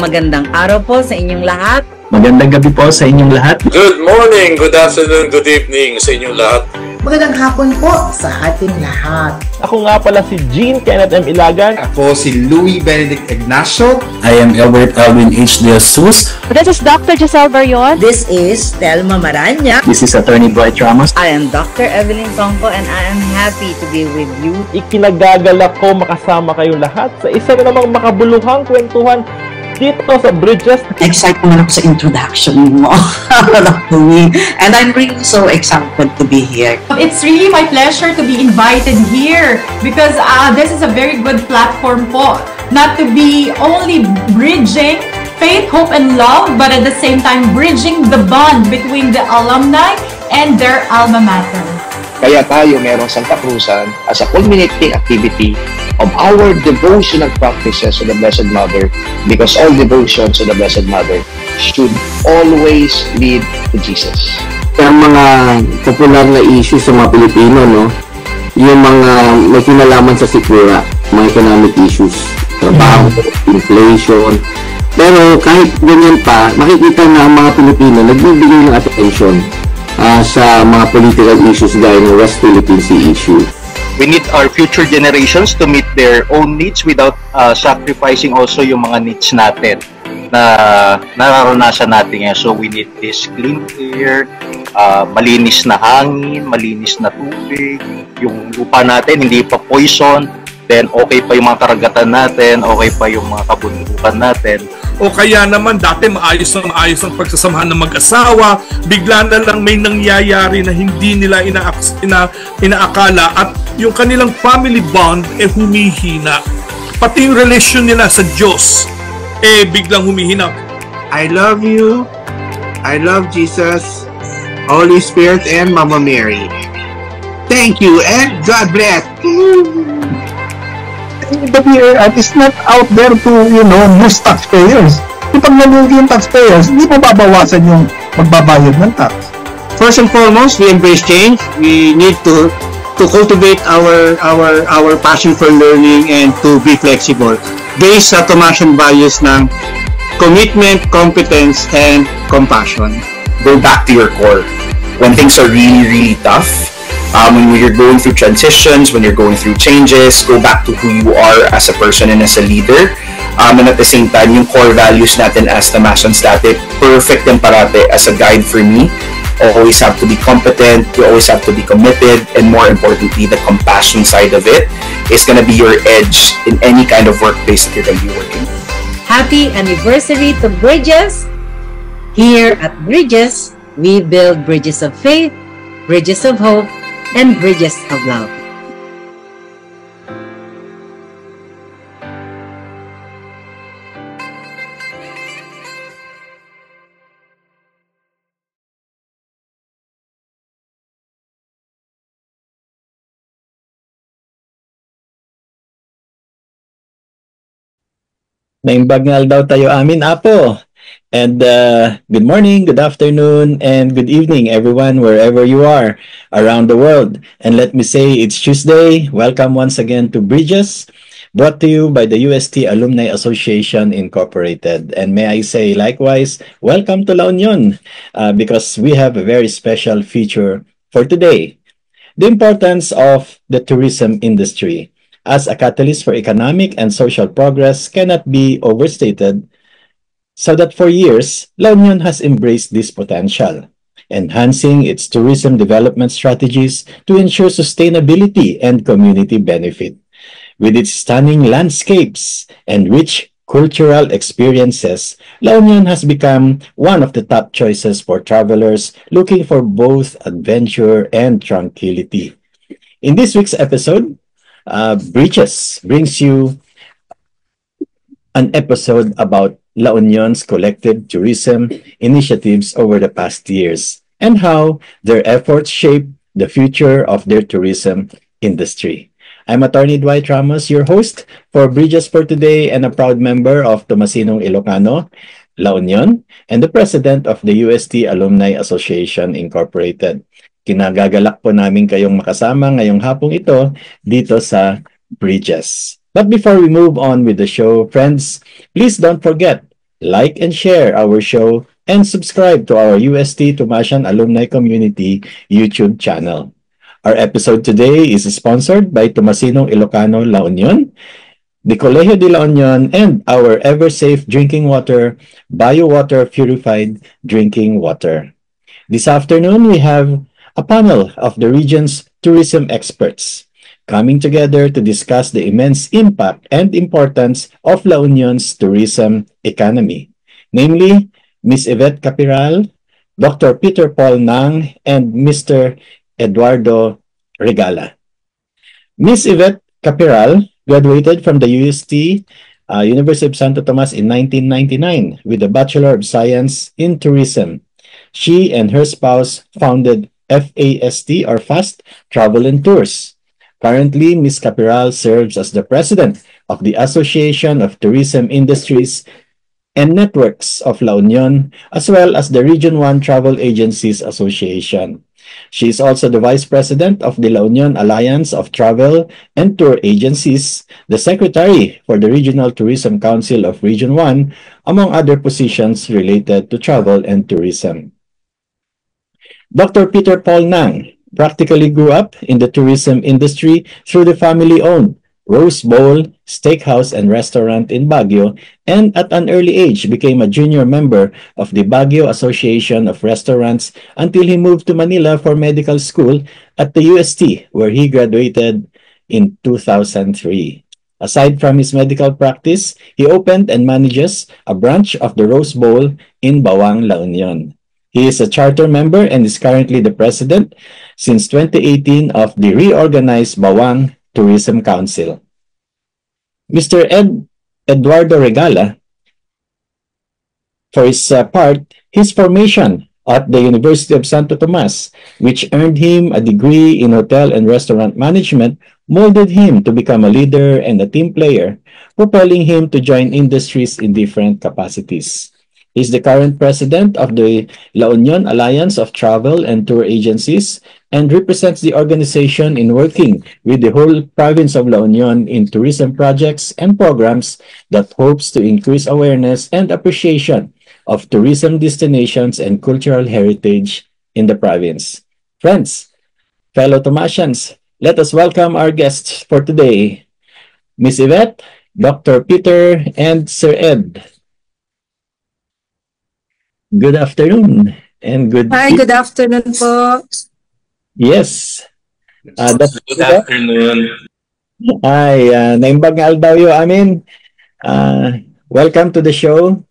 magandang araw po sa inyong lahat. Magandang gabi po sa inyong lahat. Good morning, good afternoon, good evening sa inyong lahat. Magandang hapon po sa ating lahat. Ako nga pala si Jean Kenneth M. Ilagan. Ako si Louis Benedict Ignacio. I am Albert Alvin H. De Jesus. This is Dr. Giselle Barion. This is Telma Maranya. This is Attorney Dwight Ramos. I am Dr. Evelyn Songko and I am happy to be with you. Ikinagagalak ko makasama kayong lahat sa isa na namang makabuluhang kwentuhan dito sa Bridges. Excited naman ako sa introduction mo, Louis. And I'm really so excited to be here. It's really my pleasure to be invited here because this is a very good platform po. Not to be only bridging faith, hope, and love, but at the same time bridging the bond between the alumni and their alma mater. Kaya tayo merong Santa Cruzan as a culminating activity of our devotional practices to the Blessed Mother, because all devotions to the Blessed Mother should always lead to Jesus. Ang mga popular na issue sa mga Pilipino, no? Yung mga may kinalaman sa sikmura, mga economic issues, trabaho, inflation. Pero kahit ganyan pa, makikita na ang mga Pilipino nagbibigay ng attention sa mga political issues gaya ng West Philippine Sea issue. We need our future generations to meet their own needs without sacrificing also yung mga needs natin na nararanasan natin ngayon. So we need this clean air, malinis na hangin, malinis na tubig, yung lupa natin hindi pa poison, then okay pa yung mga karagatan natin, okay pa yung mga kabundukan natin. O kaya naman dati maayos ang pagsasamahan ng mag-asawa, bigla na lang may nangyayari na hindi nila inaakala at yung kanilang family bond humihina. Pati yung relasyon nila sa Diyos biglang humihina. I love you. I love Jesus, Holy Spirit, and Mama Mary. Thank you and God bless. The PAR is not out there to, use taxpayers. Kapag nalugi yung taxpayers, hindi mo babawasan yung magbabayad ng tax. First and foremost, we embrace change. We need to cultivate our passion for learning and to be flexible based sa Thomasian values ng commitment, competence, and compassion. Go back to your core. When things are really, really tough, when you're going through transitions, when you're going through changes, go back to who you are as a person and as a leader. And at the same time, yung core values natin as Thomasians dati, perfect din parate as a guide for me. Always have to be competent, you always have to be committed, and more importantly, the compassion side of it is going to be your edge in any kind of workplace that you're going to be working. Happy anniversary to Bridges! Here at Bridges, we build bridges of faith, bridges of hope, and bridges of love. Naimbagnal daw tayo amin, Apo. And good morning, good afternoon, and good evening, everyone, wherever you are around the world. And let me say it's Tuesday. Welcome once again to Bridges, brought to you by the UST Alumni Association Incorporated. And may I say likewise, welcome to La Union, because we have a very special feature for today. The importance of the tourism industry as a catalyst for economic and social progress cannot be overstated, so that for years, La Union has embraced this potential, enhancing its tourism development strategies to ensure sustainability and community benefit. With its stunning landscapes and rich cultural experiences, La Union has become one of the top choices for travelers looking for both adventure and tranquility. In this week's episode, Bridges brings you an episode about La Union's collective tourism initiatives over the past years and how their efforts shape the future of their tourism industry. I'm Attorney Dwight Ramos, your host for Bridges for Today and a proud member of Tomasinong Ilocano, La Union, and the president of the UST Alumni Association Incorporated. Kinagagalak po namin kayong makasama ngayong hapong ito dito sa Bridges. But before we move on with the show, friends, please don't forget like and share our show, and subscribe to our UST Tumashan Alumni Community YouTube channel. Our episode today is sponsored by Tomasinong Ilocano La Union, the Colegio de La Union, and our ever-safe drinking water, BioWater Purified Drinking Water. This afternoon, we have a panel of the region's tourism experts coming together to discuss the immense impact and importance of La Union's tourism economy, namely Ms. Yvette Capiral, Dr. Peter Paul Nang, and Mr. Eduardo Regala. Ms. Yvette Capiral graduated from the UST, University of Santo Tomas in 1999 with a Bachelor of Science in Tourism. She and her spouse founded FAST or FAST Travel and Tours. Currently, Ms. Capiral serves as the president of the Association of Tourism Industries and Networks of La Union, as well as the Region 1 Travel Agencies Association. She is also the vice president of the La Union Alliance of Travel and Tour Agencies, the secretary for the Regional Tourism Council of Region 1, among other positions related to travel and tourism. Dr. Peter Paul Nang practically grew up in the tourism industry through the family-owned Rose Bowl Steakhouse and Restaurant in Baguio, and at an early age became a junior member of the Baguio Association of Restaurants until he moved to Manila for medical school at the UST, where he graduated in 2003. Aside from his medical practice, he opened and manages a branch of the Rose Bowl in Bawang, La Union. He is a charter member and is currently the president since 2018 of the reorganized Bawang Tourism Council. Mr. Eduardo Regala, for his part, his formation at the University of Santo Tomas, which earned him a degree in hotel and restaurant management, molded him to become a leader and a team player, propelling him to join industries in different capacities. He is the current president of the La Union Alliance of Travel and Tour Agencies and represents the organization in working with the whole province of La Union in tourism projects and programs that hopes to increase awareness and appreciation of tourism destinations and cultural heritage in the province. Friends, fellow Tomasians, let us welcome our guests for today, Ms. Yvette, Dr. Peter, and Sir Ed. Good afternoon and good good afternoon po. Yes. Good afternoon. Ay, naimbag nga daw yung amin. Welcome to the show.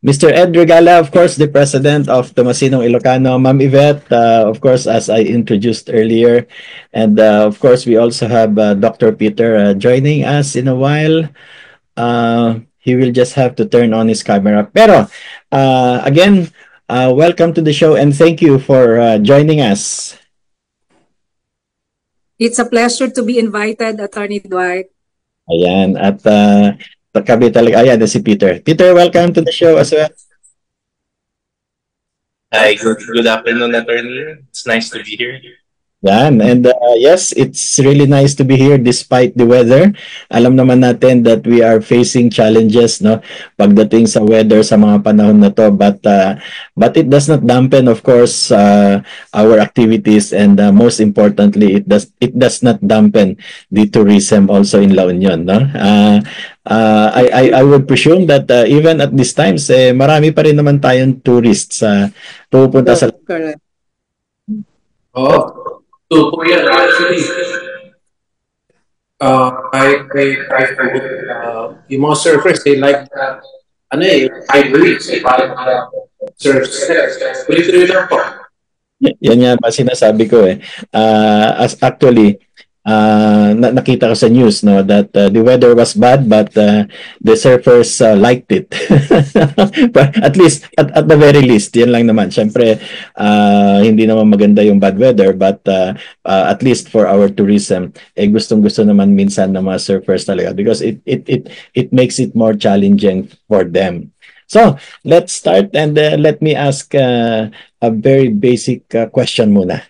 Mr. Ed Regala, of course, the president of Tomasinong Ilocano. Ma'am Yvette, of course, as I introduced earlier. And of course, we also have Dr. Peter joining us in a while. He will just have to turn on his camera. Pero, again, welcome to the show and thank you for joining us. It's a pleasure to be invited, Attorney Dwight. Ayan, at kami talaga, ayan, si Peter. Peter, welcome to the show as well. Hi, good afternoon, Attorney. It's nice to be here. Yan, and yes, it's really nice to be here despite the weather. Alam naman natin that we are facing challenges, no, pagdating sa weather sa mga panahon na to, but it does not dampen, of course, our activities, and most importantly, it does not dampen the tourism also in La Union, no. I would presume that even at these times, marami pa rin naman tayong tourists pupunta sa. Correct. Oh. So po yan, actually, yung mga surfers, they like that, hybrid, parang surf steps. Tuloy-tuloy lang po. Yan nga ba sinasabi ko as actually, nakita ko sa news, no, that the weather was bad but the surfers liked it. But at least at the very least yan lang naman. Syempre hindi naman maganda yung bad weather, but at least for our tourism gustong-gusto naman minsan ng mga surfers talaga, because it makes it more challenging for them. So, let's start, and let me ask a very basic question muna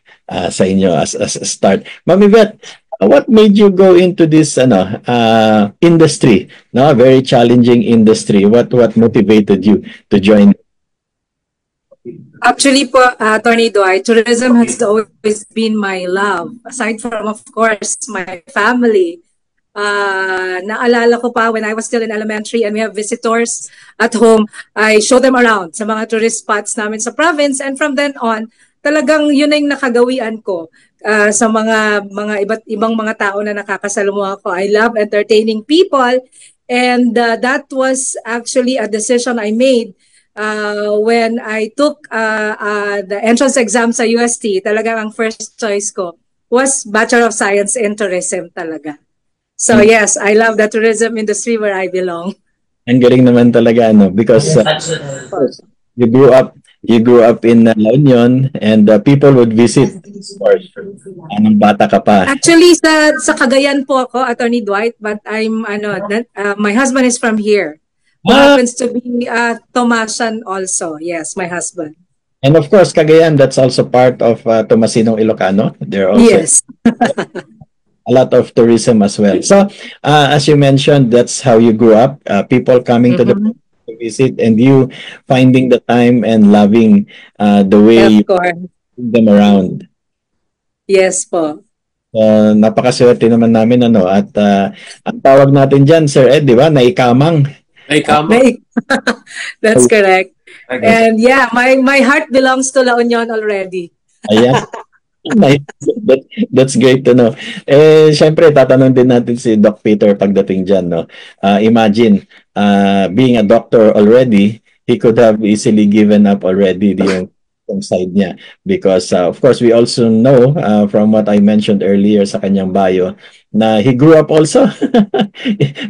sa inyo as a start. Ma'am Yvette, What made you go into this industry? No, very challenging industry. What motivated you to join? Actually po, Attorney Dwight, tourism has always been my love. Aside from, of course, my family. Naalala ko pa when I was still in elementary and we have visitors at home, I show them around sa mga tourist spots namin sa province, and from then on, talagang yun ang nakagawian ko sa mga iba't ibang mga tao na nakakasalumuha ko. I love entertaining people, and that was actually a decision I made when I took the entrance exam sa UST. Talagang ang first choice ko was Bachelor of Science in Tourism talaga. So yes, I love the tourism industry where I belong. Ang galing naman talaga, no? Because you grew up in La Union, and people would visit. Anong bata ka pa? Actually, sa Cagayan po ako, Attorney Dwight, but I'm my husband is from here. Who happens to be Tomasan also. Yes, my husband. And of course, Cagayan, that's also part of Tomasinong Ilocano. They're also Yes. a lot of tourism as well. So, as you mentioned, that's how you grew up. People coming to the to visit, and you finding the time and loving the way you bring them around. Yes po. Napakaswerte naman namin, ano, at ang tawag natin dyan, Sir Ed, di ba? Naikamang. That's correct. And yeah, my heart belongs to La Union already. Ayan. That's great to know. Syempre, tatanong din natin si Doc Peter pagdating dyan, no? Imagine, being a doctor already, he could have easily given up already yung side niya. Because, of course, we also know from what I mentioned earlier sa kanyang bio, na he grew up also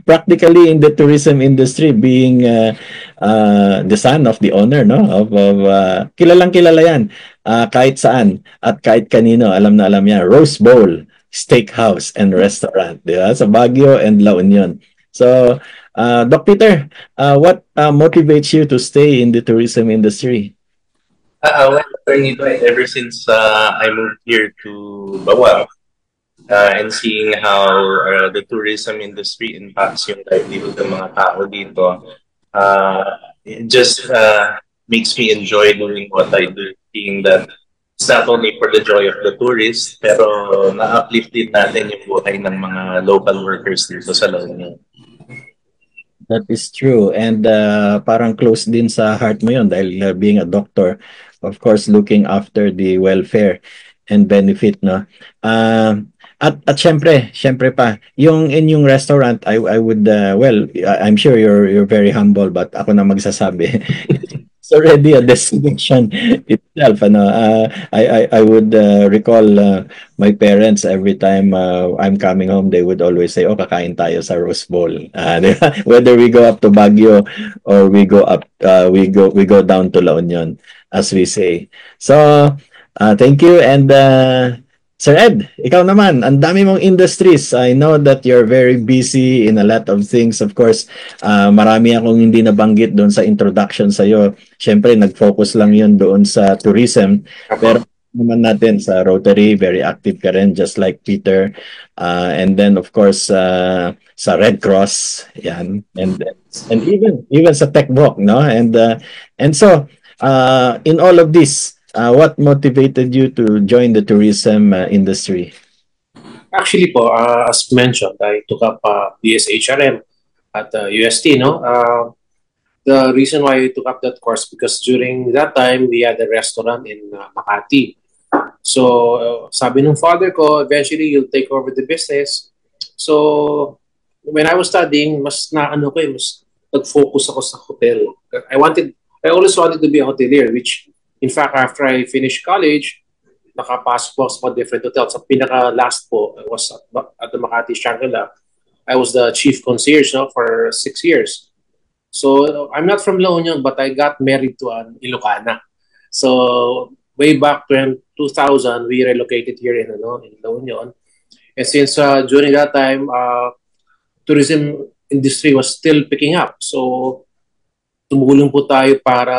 practically in the tourism industry, being the son of the owner, no? Of kilalang kilala yan. Kahit saan at kahit kanino, alam na alam yan. Rose Bowl Steakhouse and Restaurant, di ba? Sa Baguio and La Union. So, Doc Peter, what motivates you to stay in the tourism industry? Well, ever since I moved here to Bawang, and seeing how the tourism industry impacts yung livelihood ng mga tao dito, it just makes me enjoy doing what I do, seeing that it's not only for the joy of the tourists, pero na-uplift din natin yung buhay ng mga local workers dito sa La Union. That is true. And parang close din sa heart mo yun dahil being a doctor, of course, looking after the welfare and benefit, no? At syempre pa, yung inyong restaurant, I would, well, I'm sure you're very humble, but ako na magsasabi. It's already a destination itself. I would recall my parents every time I'm coming home, they would always say, "Oh, kakain tayo sa Rose Bowl." Whether we go up to Baguio or we go up, we go down to La Union, as we say. So, thank you. And Sir Ed, ikaw naman, ang dami mong industries. I know that you're very busy in a lot of things. Of course, marami akong hindi nabanggit doon sa introduction sa'yo. Siyempre, nag-focus lang yun doon sa tourism. Pero naman natin sa Rotary, very active ka rin, just like Peter. And then, of course, sa Red Cross, yan. And even sa TechVoc, no? And so, in all of this, what motivated you to join the tourism industry? Actually po, as mentioned, I took up BSHRM at UST, no? The reason why I took up that course, because during that time, we had a restaurant in Makati. So, sabi ng father ko, eventually, you'll take over the business. So, when I was studying, mas nag-focus ako sa hotel. I always wanted to be a hotelier, which in fact, after I finished college, nakapasok po sa different hotels. Sa pinaka-last po, I was at the Makati Shangri-La. I was the chief concierge, no, for 6 years. So, I'm not from La Union, but I got married to an Ilocana. So, way back in 2000, we relocated here in La Union. And since during that time, tourism industry was still picking up. So, tumulong po tayo para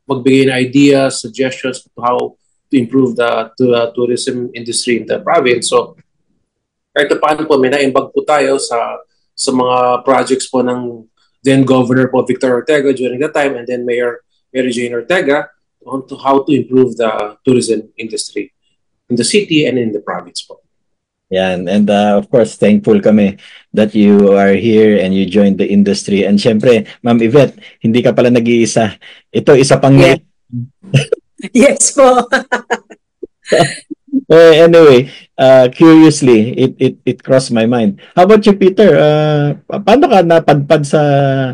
magbigay ng ideas, suggestions to how to improve the tourism industry in the province. So, kahit paano po, may naimbag po tayo sa mga projects po ng then Governor po Victor Ortega during that time, and then Mayor Mary Jane Ortega, on to how to improve the tourism industry in the city and in the province po. Yan. And of course, thankful kami that you are here and you joined the industry. And syempre, Ma'am Yvette, hindi ka pala nag-iisa. Ito, isa pang Yes po. Anyway, curiously, it crossed my mind. How about you, Peter? Paano ka napadpad sa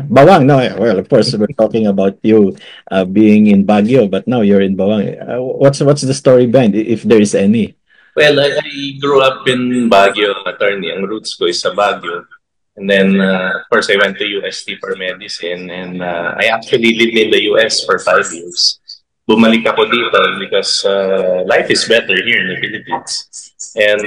Bawang? No, well, of course, we're talking about you being in Baguio, but now you're in Bawang. What's the story behind, if there is any? Well, I grew up in Baguio, attorney. Ang roots ko is sa Baguio. And then, of course, I went to UST for medicine. And I actually lived in the US for 5 years. Bumalik ako dito because life is better here in the Philippines. And,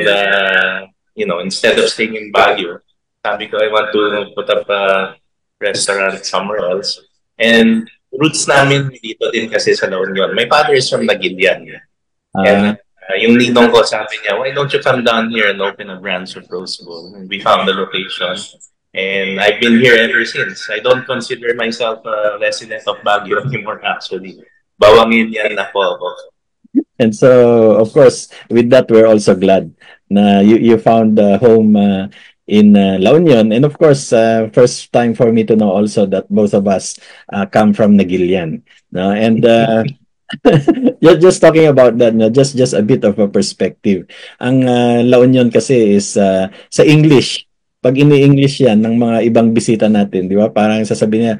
you know, instead of staying in Baguio, sabi ko, I want to put up a restaurant somewhere else. And roots namin dito din kasi sa La Union. My father is from Naguilian. And yung ninong ko sabi niya, why don't you come down here and open a branch of Rose Bowl? And we found the location. And I've been here ever since. I don't consider myself a resident of Baguio anymore, actually. Bawangin yan na po ako. And so, of course, with that, we're also glad na you found a home in La Union. And of course, first time for me to know also that both of us come from Naguilian. No? And just talking about that, no, just a bit of a perspective. Ang La Union kasi is sa English. Pag ini-English yan ng mga ibang bisita natin, di ba? Parang sasabihin niya,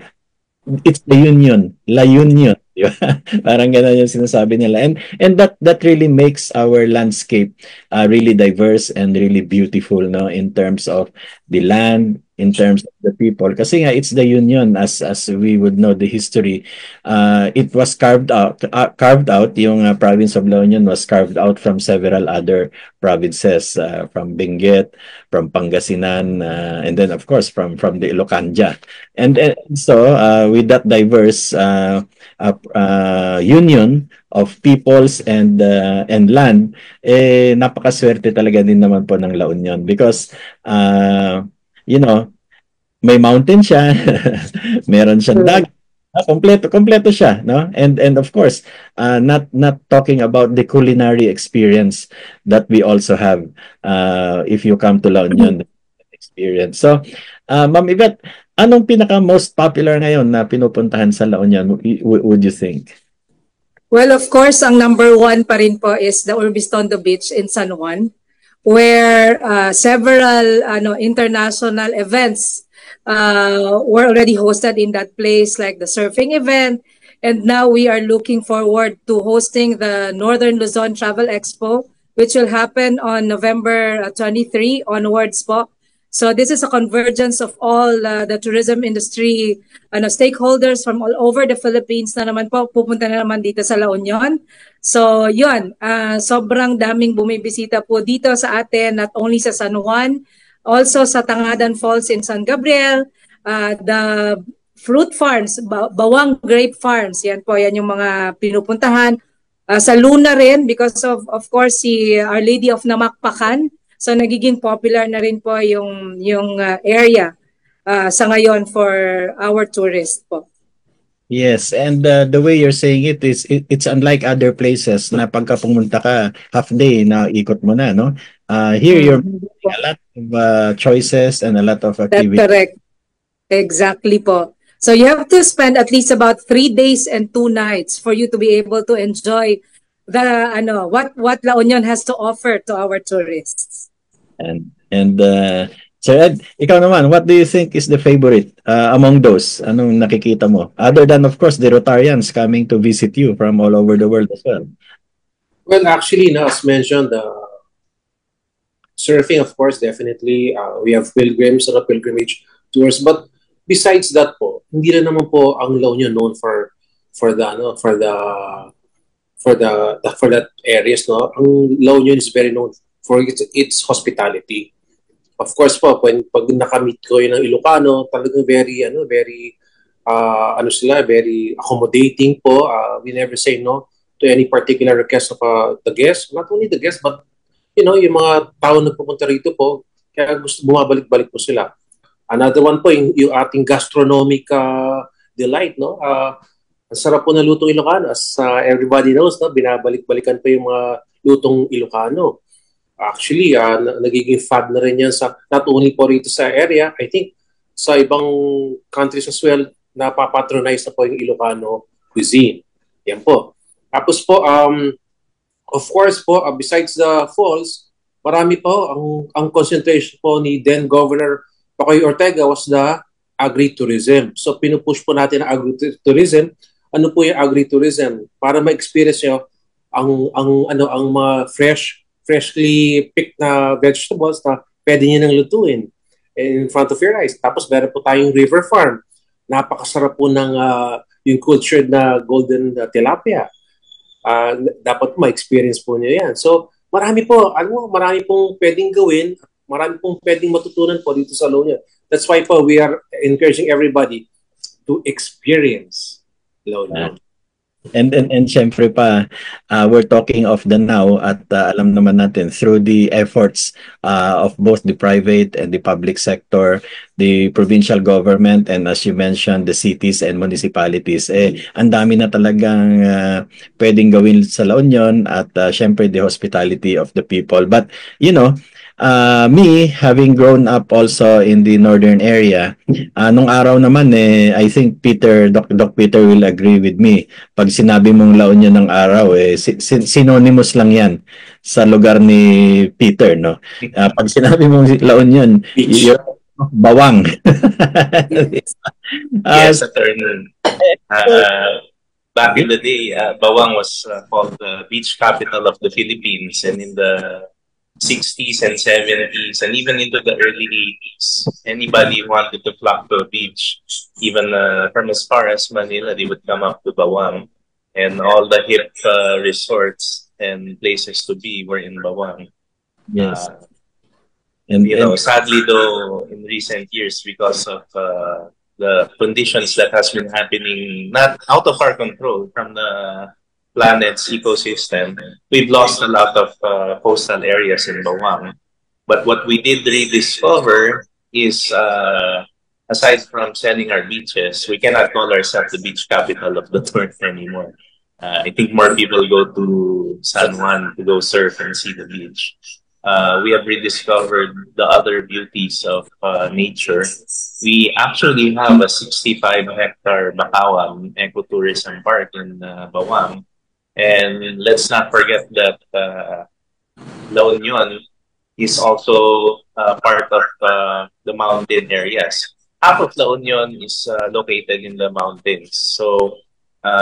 it's the Union, La Union. Di ba? Parang gano'n yung sinasabi nila. And that really makes our landscape really diverse and really beautiful, no, in terms of the land, in terms of the people. Kasi nga, it's the Union, as we would know the history. It was carved out, yung province of La Union was carved out from several other provinces, from Benguet, from Pangasinan, and then, of course, from the Ilocanja. And so, with that diverse union of peoples and land, napakaswerte talaga din naman po ng La Union because you know, may mountain siya, meron siyang dagat, kompleto siya, no? And of course, not talking about the culinary experience that we also have if you come to La Union experience. So, Ma'am Yvette, anong pinaka most popular ngayon na pinupuntahan sa La Union, would you think? Well, of course, ang number one pa rin po is the Urbistondo Beach in San Juan, where several international events were already hosted in that place, like the surfing event. And now we are looking forward to hosting the Northern Luzon Travel Expo, which will happen on November 23 onwards po. So this is a convergence of all the tourism industry stakeholders from all over the Philippines na naman po, pupunta na naman dito sa La Union. So yun, sobrang daming bumibisita po dito sa atin, not only sa San Juan, also sa Tangadan Falls in San Gabriel, the fruit farms, Bawang Grape Farms, yan po, yan yung mga pinupuntahan. Sa Luna rin, because of course, si Our Lady of Namakpakan. So nagiging popular na rin po yung area sa ngayon for our tourists po. Yes, and the way you're saying it is it's unlike other places na pagka pumunta ka half day na ikot mo na, no? Here you're a lot of choices and a lot of activities. That's correct. Exactly po. So you have to spend at least about 3 days and 2 nights for you to be able to enjoy the what La Union has to offer to our tourists. And Sir Ed, ikaw naman, what do you think is the favorite among those? Anong nakikita mo? Other than, of course, the Rotarians coming to visit you from all over the world as well. Well, actually, as mentioned, surfing, of course, definitely. We have pilgrims and pilgrimage tours. But besides that po, hindi na naman po ang La Union known for that areas, no? Ang La Union is very known for its hospitality. Of course po, pag nakamit ko yun ng Ilocano, talagang very accommodating po. We never say no to any particular request of the guest. Not only the guest, but yung mga tao na pupunta rito po, Kaya gusto bumabalik-balik po sila. Another one po, yung ating gastronomic delight, no? Ang sarap po ng lutong Ilocano. As everybody knows, no? Binabalik-balikan pa yung mga lutong Ilocano. Actually, nagiging fad na rin yan not only po rito sa area, I think sa ibang countries as well, napapatronize na po yung Ilocano cuisine. Yan po. Tapos po, of course po, besides the falls, marami po, ang concentration po ni then Governor Pacoy Ortega was the agritourism. So pinupush po natin ang agritourism. Ano po yung agritourism? Para ma-experience nyo ang mga freshly picked na vegetables na pwede nyo nang lutuin in front of your eyes. Tapos meron po tayong river farm. Napakasarap po ng yung cultured na golden tilapia. Dapat ma-experience po nyo yan. So marami pong pwedeng gawin, marami pong pwedeng matutunan po dito sa La Union. That's why po we are encouraging everybody to experience La Union. And syempre pa, we're talking of the now at alam naman natin through the efforts of both the private and the public sector, the provincial government, and as you mentioned, the cities and municipalities, ang dami na talagang pwedeng gawin sa La Union at syempre the hospitality of the people. But, you know, me, having grown up also in the northern area, nung araw naman I think Doc Peter will agree with me. Pag sinabi mong La Union ng araw, synonymous lang yan sa lugar ni Peter, no? Pag sinabi mong La Union, bawang. Yes, Attorney. Back in the day, Bawang was called the beach capital of the Philippines, and in the 60s and 70s and even into the early 80s, anybody who wanted to flock to a beach, even from as far as Manila, they would come up to Bawang, and all the hip resorts and places to be were in Bawang. Yes. And you know, sadly though, in recent years, because of the conditions that has been happening, not out of our control, from the planet's ecosystem, we've lost a lot of coastal areas in Bawang. But what we did rediscover is, aside from selling our beaches, we cannot call ourselves the beach capital of the North anymore. I think more people go to San Juan to go surf and see the beach. We have rediscovered the other beauties of nature. We actually have a 65-hectare Bacawang ecotourism park in Bawang. And let's not forget that La Union is also part of the mountain areas. Half of La Union is located in the mountains. So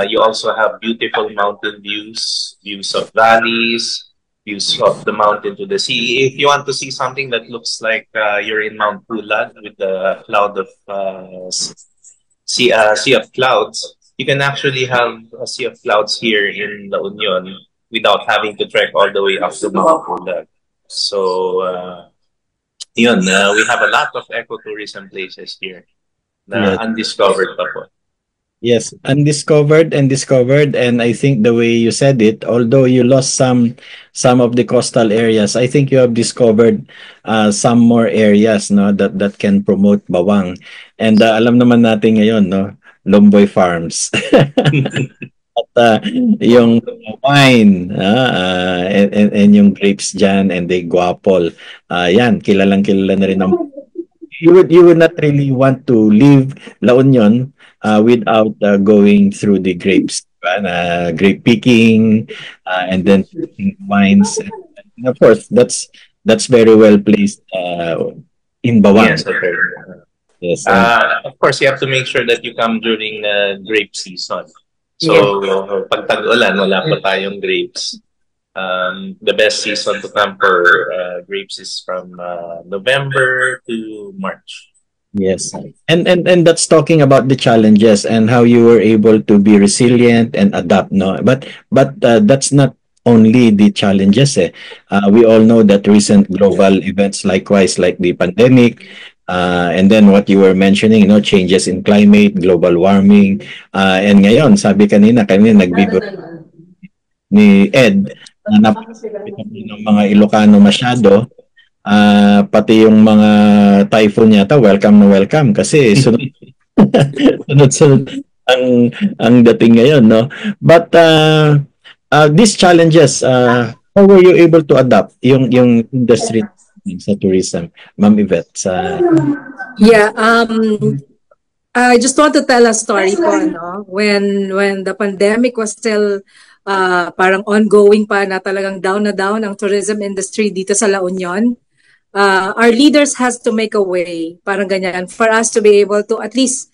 you also have beautiful mountain views, views of valleys, views of the mountain to the sea. If you want to see something that looks like you're in Mount Pulag with the cloud of sea of clouds, you can actually have a sea of clouds here in La Union without having to trek all the way up to Mount Pulag. So, we have a lot of ecotourism places here na undiscovered pa po. Yes, undiscovered and discovered, and I think the way you said it, although you lost some of the coastal areas, I think you have discovered some more areas, no, that can promote Bawang. And alam naman natin ngayon, no, Lomboy Farms. At yung wine and yung grapes dyan and the guapol. Yan, kilala na rin ang you would not really want to leave La Union without going through the grapes. Grape picking and then wines. And of course, that's very well placed in Bawang. Yes, okay. Yes. Of course, you have to make sure that you come during grape season. So, pag tag-ulan, wala pa tayong grapes. The best season to come for grapes is from November to March. Yes. And that's talking about the challenges and how you were able to be resilient and adapt, no? But that's not only the challenges. We all know that recent global events, likewise, like the pandemic, and then what you were mentioning, you know, changes in climate, global warming, and ngayon, sabi kanina nagbigo ni Ed, na ng mga Ilocano masyado, Pati yung mga typhoon yata, welcome na welcome kasi sunod-sunod ang dating ngayon, no? But these challenges, how were you able to adapt yung industry sa tourism, Ma'am Yvette? Yeah, I just want to tell a story po, no? When the pandemic was still parang ongoing pa, na talagang down na down ang tourism industry dito sa La Union. Our leaders has to make a way, parang ganyan, for us to be able to at least,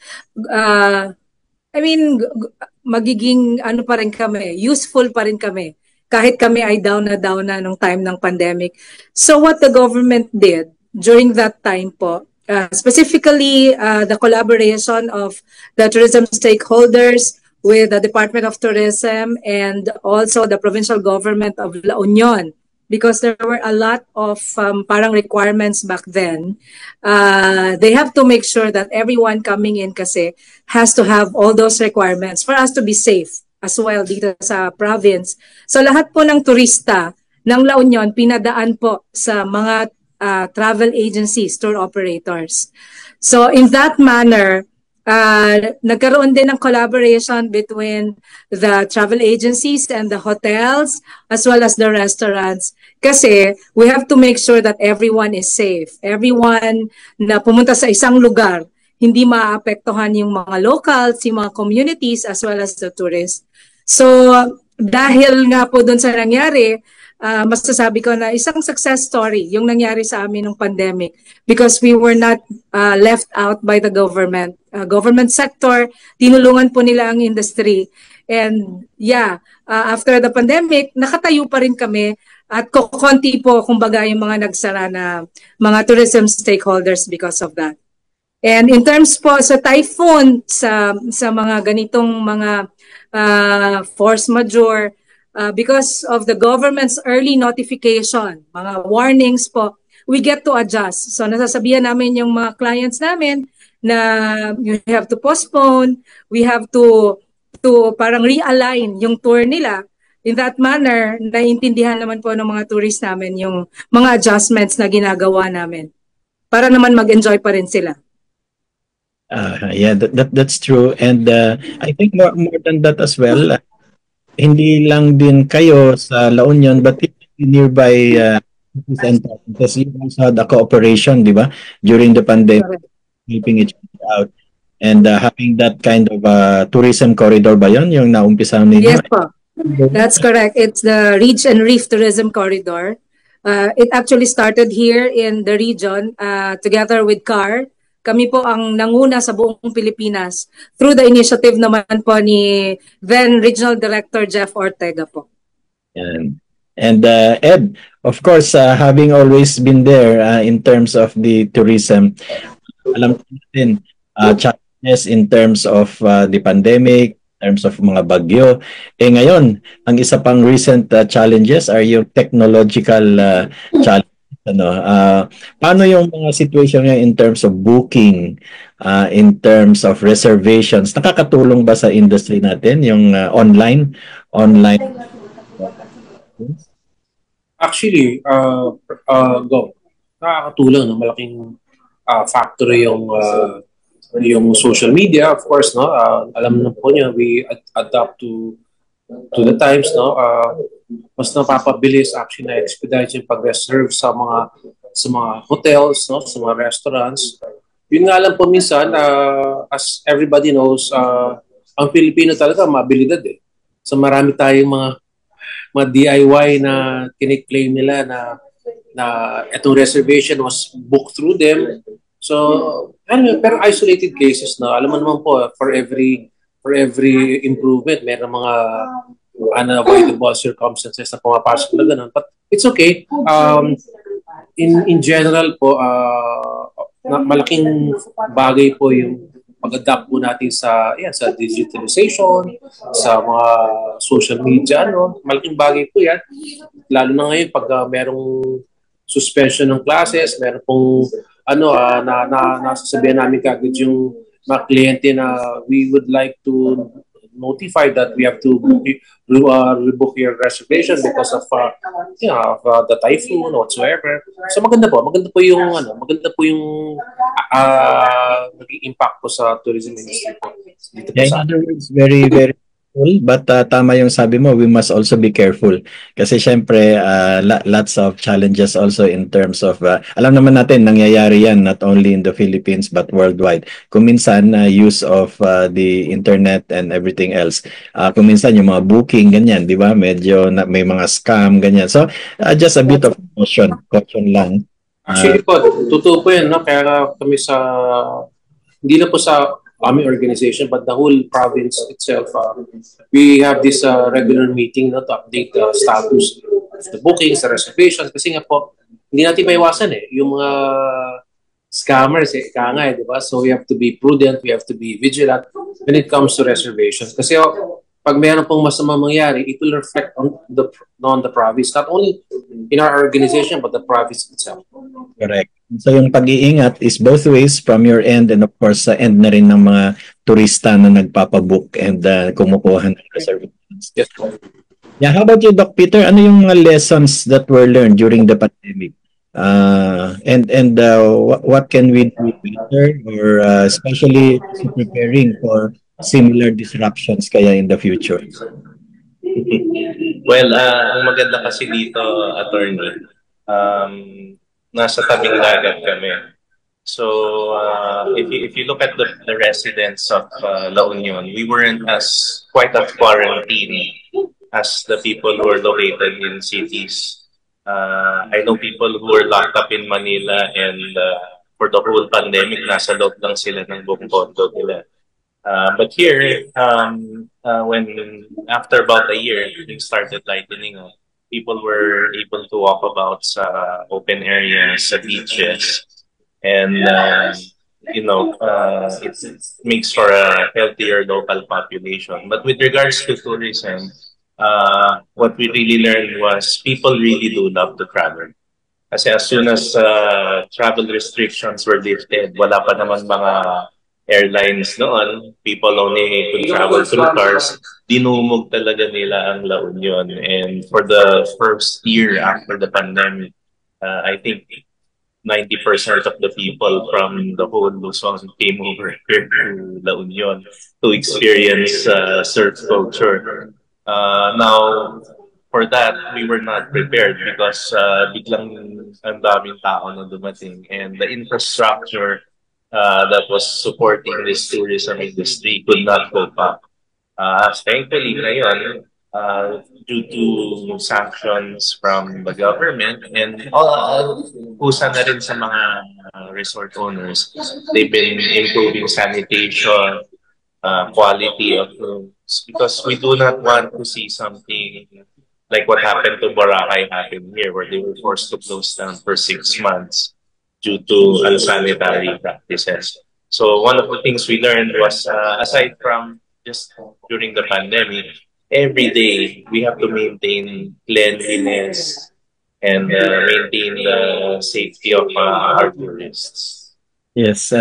magiging ano pa rin kami, useful pa rin kami, kahit kami ay down na nung time ng pandemic. So what the government did during that time po, specifically the collaboration of the tourism stakeholders with the Department of Tourism and also the provincial government of La Union, because there were a lot of parang requirements back then. They have to make sure that everyone coming in kasi has to have all those requirements for us to be safe as well dito sa province. So lahat po ng turista ng La Union pinadaan po sa mga travel agencies, tour operators. So in that manner, nagkaroon din ng collaboration between the travel agencies and the hotels as well as the restaurants, kasi we have to make sure that everyone is safe. Everyone na pumunta sa isang lugar, hindi maapektuhan yung mga locals, yung mga communities as well as the tourists. So dahil nga po dun sa nangyari, masasabi ko na isang success story yung nangyari sa amin ng pandemic, because we were not left out by the government. Government sector, tinulungan po nila ang industry. And yeah, after the pandemic, nakatayo pa rin kami at konti po kumbaga yung mga nagsara na mga tourism stakeholders because of that. And in terms po sa typhoon, sa mga ganitong mga force majeure, because of the government's early notification, mga warnings po, we get to adjust. So nasasabihan namin yung mga clients namin na you have to postpone, we have to parang realign yung tour nila. In that manner, naiintindihan naman po ng mga tourists namin yung mga adjustments na ginagawa namin para naman mag-enjoy pa rin sila. Yeah, that's true. And I think more than that as well, hindi lang din kayo sa La Union, but nearby because you also had a cooperation, di ba? During the pandemic, helping each other out. And having that kind of tourism corridor ba yun, yung naumpisahan ninyo? Yes po. That's correct. It's the Ridge and Reef Tourism Corridor. It actually started here in the region together with CAR. Kami po ang nanguna sa buong Pilipinas through the initiative naman po ni then Regional Director Jeff Ortega po. And Ed, of course, having always been there in terms of the tourism, alam natin challenges in terms of the pandemic, in terms of mga bagyo. Ngayon, ang isa pang recent challenges are yung technological challenges. Paano yung mga situation ngayon in terms of booking, in terms of reservations? Nakakatulong ba sa industry natin yung online? Actually, nakakatulong, no? Malaking factor yung social media, of course, no. Alam na po niyo, we adapt to the times, no. Mas napapabilis actually na expedite yung pag-reserve sa mga hotels, no, sa mga restaurants. Yun nga lang po minsan, as everybody knows, ang Pilipino talaga mabilidad eh. So marami tayong mga DIY na kiniklaim nila na itong reservation was booked through them. So, pero isolated cases na, alam mo naman po, for every improvement, meron mga unavoidable circumstances na pumapasok na ganun. But it's okay. In general po, malaking bagay po yung pag-adapt po natin sa digitalization, sa mga social media, no? Malaking bagay po yan. Lalo na ngayon pag merong suspension ng classes, meron pong nasasabihan namin kagad yung mga kliyente na we would like to notified that we have to rebook your reservation because of the typhoon or whatsoever. So maganda po yung naging impact po sa tourism industry po dito po Yeah, in sa other words, very, very cool. But tama yung sabi mo, we must also be careful. Kasi syempre, lots of challenges also in terms of, alam naman natin, nangyayari yan not only in the Philippines but worldwide. Kung minsan, use of the internet and everything else. Kung minsan, yung mga booking, ganyan, di ba? Medyo may mga scam, ganyan. So, just a bit of caution lang. Actually po, totoo po yan, no? Kaya kami hindi na po sa aming organization, but the whole province itself, we have this regular meeting to update the status of the bookings, the reservations, kasi nga po, hindi natin maiwasan yung mga scammers, di ba? So we have to be prudent, we have to be vigilant when it comes to reservations. Kasi pag mayroon pong masama mangyari, it will reflect on the province, not only in our organization, but the province itself. Correct. So yung pag-iingat is both ways from your end and of course sa end na rin ng mga turista na nagpapabook and kumukuha ng reservations. Yes. Yeah, how about you, Doc Peter? Ano yung mga lessons that were learned during the pandemic? What can we do better or especially preparing for similar disruptions kaya in the future? Well, ang maganda kasi dito, attorney, nasa tabing dagat kami. So, if you look at the residents of La Union, we weren't quite as quarantine as the people who are located in cities. I know people who were locked up in Manila and for the whole pandemic, nasa loob lang sila ng buong condo nila. But here, when after about a year, things started lightening up. People were able to walk about sa open areas, sa beaches, and it makes for a healthier local population. But with regards to tourism, what we really learned was people really do love to travel. Kasi as soon as travel restrictions were lifted, wala pa naman mga airlines noon, people only could travel through cars, dinumog talaga nila ang La Union. And for the first year after the pandemic, I think 90% of the people from the whole Luzon came over here to La Union to experience surf culture. Now, for that, we were not prepared because biglang ang daming tao na dumating and the infrastructure that was supporting this tourism industry could not cope up. Thankfully, ngayon, due to sanctions from the government and kusa na rin sa mga resort owners, they've been improving sanitation, quality of rooms, because we do not want to see something like what happened to Boracay happen here, where they were forced to close down for 6 months due to unsanitary practices. So one of the things we learned was, aside from just during the pandemic, every day we have to maintain cleanliness and maintain the safety of our tourists. Yes,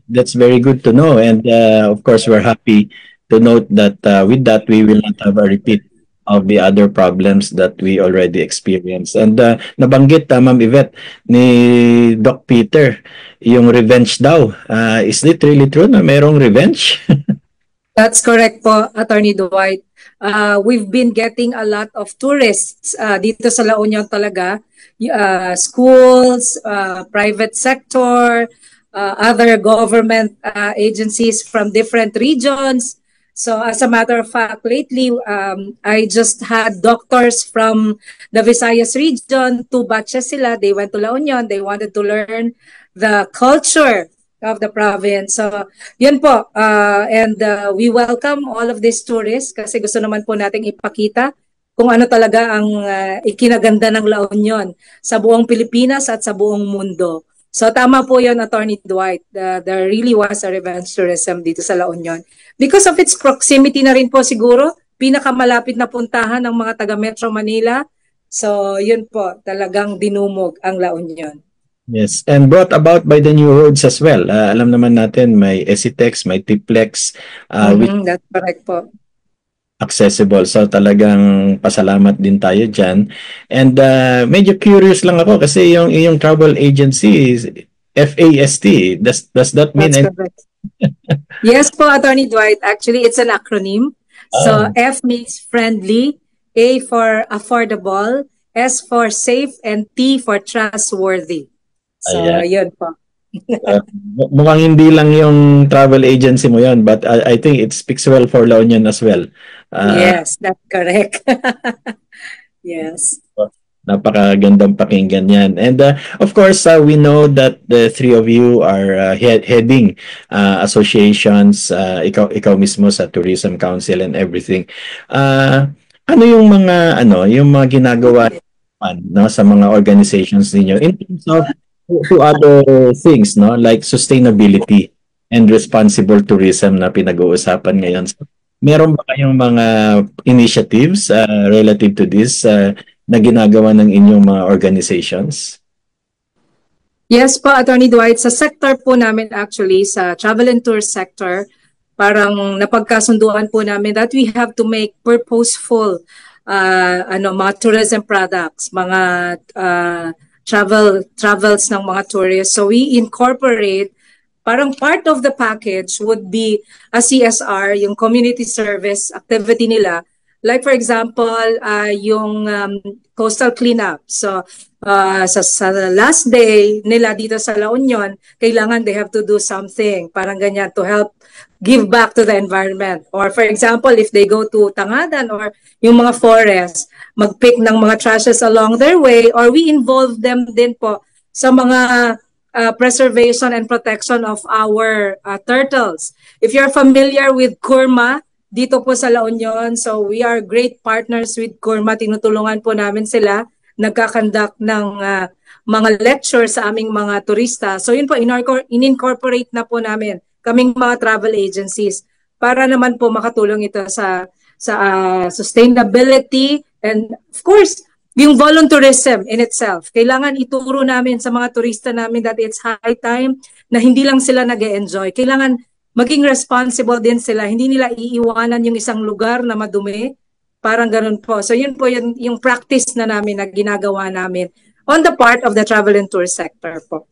that's very good to know. And of course, we're happy to note that with that, we will not have a repeat of the other problems that we already experienced. And nabanggit, Ma'am Yvette, ni Doc Peter, yung revenge daw. Is it really true na merong revenge? That's correct po, Attorney Dwight. We've been getting a lot of tourists dito sa La Union talaga. Schools, private sector, other government agencies from different regions. So as a matter of fact, lately, I just had doctors from the Visayas region, 2 batches sila. They went to La Union. They wanted to learn the culture of the province. So yun po. And we welcome all of these tourists kasi gusto naman po nating ipakita kung ano talaga ang ikinaganda ng La Union sa buong Pilipinas at sa buong mundo. So tama po yun, Attorney Dwight. There really was a revenge tourism dito sa La Union. Because of its proximity na rin po siguro, pinakamalapit na puntahan ng mga taga Metro Manila. So yun po, talagang dinumog ang La Union. Yes, and brought about by the new roads as well. Alam naman natin may ECTEX, may TPLEX, which That's correct po. accessible. So talagang pasalamat din tayo dyan. And medyo curious lang ako kasi yung travel agency is FAST. Does that mean That's correct. Yes po, Attorney Dwight. Actually, it's an acronym. So F means friendly, A for affordable, S for safe, and T for trustworthy. So, yun po. Mukhang hindi lang yung travel agency mo yun, but I think it speaks well for La Union as well. Yes, that's correct. Yes. Napakagandang pakinggan yan. And of course, we know that the three of you are heading associations, ikaw mismo sa Tourism Council and everything. Ano yung mga ginagawa sa mga organizations ninyo in terms of to other things, no, like sustainability and responsible tourism na pinag-uusapan ngayon? So, meron ba kayong mga initiatives relative to this na ginagawa ng inyong mga organizations? Yes po, Attorney Dwight. Sa sector po namin actually, sa travel and tour sector, parang napagkasunduan po namin that we have to make purposeful mga tourism products, mga travels ng mga tourists. So we incorporate, parang part of the package would be a CSR, yung community service activity nila. Like for example, yung coastal cleanup. So sa last day nila dito sa La Union, kailangan they have to do something, parang ganyan, to help give back to the environment. Or for example, if they go to Tangadan or yung mga forest, mag-pick ng mga trashes along their way, or we involve them din po sa mga preservation and protection of our turtles. If you're familiar with Kurma, dito po sa La Union, so we are great partners with Kurma. Tinutulungan po namin sila, nagkakandak ng mga lecture sa aming mga turista. So yun po, in-incorporate na po namin kaming mga travel agencies para naman po makatulong ito sa sustainability and of course, yung volunteerism in itself. Kailangan ituro namin sa mga turista namin that it's high time na hindi lang sila nag-e-enjoy. Kailangan maging responsible din sila. Hindi nila iiwanan yung isang lugar na madumi. Parang ganun po. So yun po yung practice na namin na ginagawa namin on the part of the travel and tour sector po.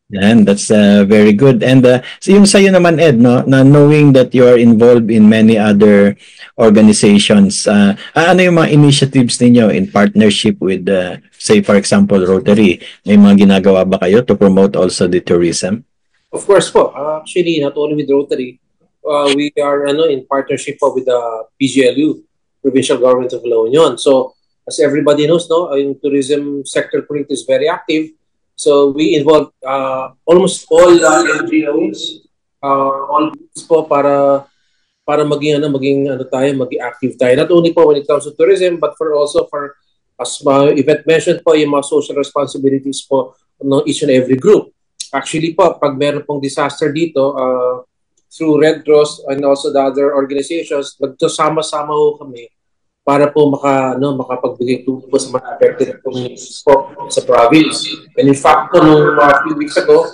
And that's very good. And so yung sa'yo naman, Ed, no, na knowing that you are involved in many other organizations, ano yung mga initiatives ninyo in partnership with, say for example, Rotary? May mga ginagawa ba kayo to promote also the tourism? Of course po. Actually, not only with Rotary, we are in partnership po with the PGLU, Provincial Government of La Union. So, as everybody knows, no, yung tourism sector po is very active. So, we involve almost all NGOs, all groups po para maging active tayo. Not only po when it comes to tourism, but also for, as Yvette mentioned po, yung mga social responsibilities po ng each and every group. Actually po, pag meron pong disaster dito, through Red Cross and also the other organizations, nagsama-sama ho kami para po makapagbigay tulong po sa mga affected communities po sa province. And in fact po, nung few weeks ago,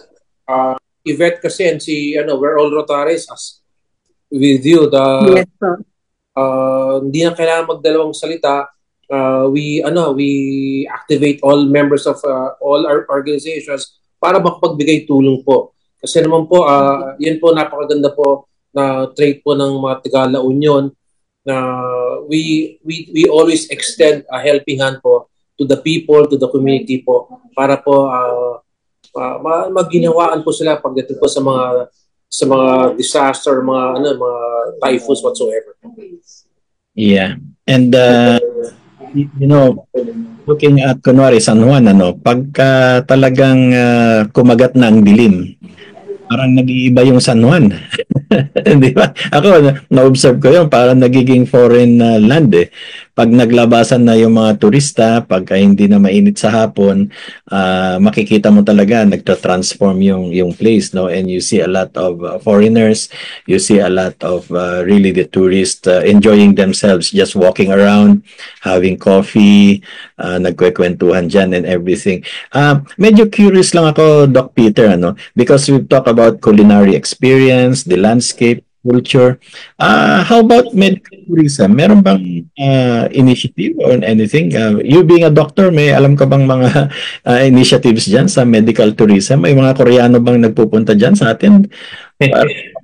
Yvette kasi and we're all Rotaries as with you. Yes, hindi na kailangan magdalawang salita. We activate all members of all our organizations para makapagbigay tulong po. Kasi naman po, yun po napakaganda po na trait po ng mga taga La Union na we always extend a helping hand po to the people, to the community po para po magginawaan po sila pagdating po sa mga disaster, mga typhoons whatsoever. Yeah. And looking at kunwari San Juan, pagka talagang kumagat na ang dilim, parang nag-iiba yung San Juan. Di ba? Ako, na-observe ko yun, parang nagiging foreign land eh. Pag naglabasan na yung mga turista, pagka hindi na mainit sa hapon, makikita mo talaga, nagta-transform yung place, no? And you see a lot of foreigners, you see a lot of really the tourists enjoying themselves, just walking around, having coffee, nagkwekwentuhan dyan and everything. Medyo curious lang ako, Doc Peter, ano? Because we've talked about culinary experience, the landscape, culture. How about medical tourism? Meron bang initiative or anything? You being a doctor, may alam ka bang mga initiatives dyan sa medical tourism? May mga Koreano bang nagpupunta dyan sa atin?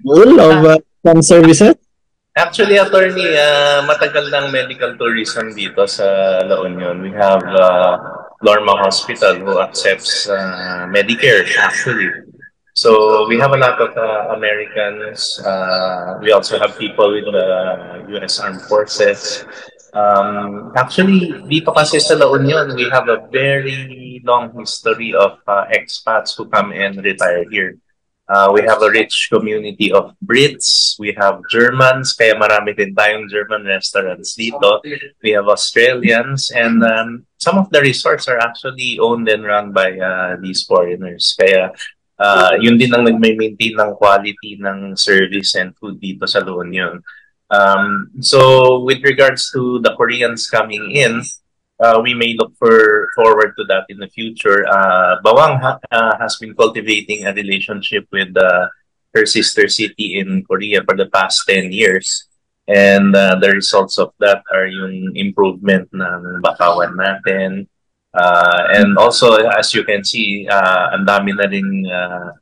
Full of some services? Actually, attorney, matagal ng medical tourism dito sa La Union. We have Lorma Hospital who accepts Medicare, actually. So we have a lot of Americans. We also have people with the U.S. Armed Forces. Actually, dito kasi sa La Union, we have a very long history of expats who come and retire here. We have a rich community of Brits. We have Germans, kaya marami din tayong German restaurants dito. We have Australians, and some of the resorts are actually owned and run by these foreigners. Kaya yun din ang nag-maintain ng quality ng service and food dito sa La Union. So with regards to the Koreans coming in, we may look forward to that in the future. Bawang has been cultivating a relationship with her sister city in Korea for the past 10 years. And the results of that are yung improvement ng bakawan natin. And also, as you can see, ang dami na rin